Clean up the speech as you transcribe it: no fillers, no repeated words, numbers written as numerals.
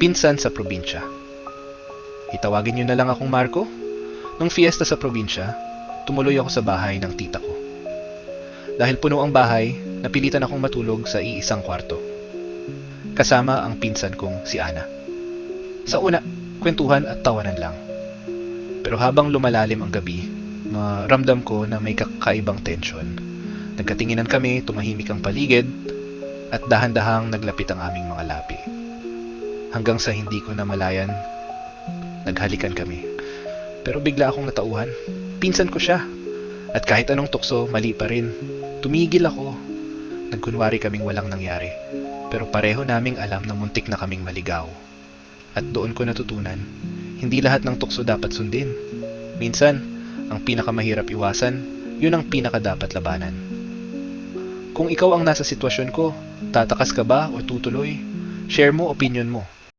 Pinsan sa probinsya. Itawagin niyo na lang akong Marco. Nung fiesta sa probinsya, tumuloy ako sa bahay ng tita ko. Dahil puno ang bahay, napilitan akong matulog sa iisang kwarto. Kasama ang pinsan kong si Ana. Sa una, kwentuhan at tawanan lang. Pero habang lumalalim ang gabi, maramdam ko na may kakaibang tensyon. Nagkatinginan kami, tumahimik ang paligid, at dahan-dahang naglapit ang aming mga labi. Hanggang sa hindi ko namalayan, naghalikan kami. Pero bigla akong natauhan. Pinsan ko siya. At kahit anong tukso, mali pa rin. Tumigil ako. Nagkunwari kaming walang nangyari. Pero pareho naming alam na muntik na kaming maligaw. At doon ko natutunan, hindi lahat ng tukso dapat sundin. Minsan, ang pinakamahirap iwasan, yun ang pinakadapat labanan. Kung ikaw ang nasa sitwasyon ko, tatakas ka ba o tutuloy? Share mo opinion mo.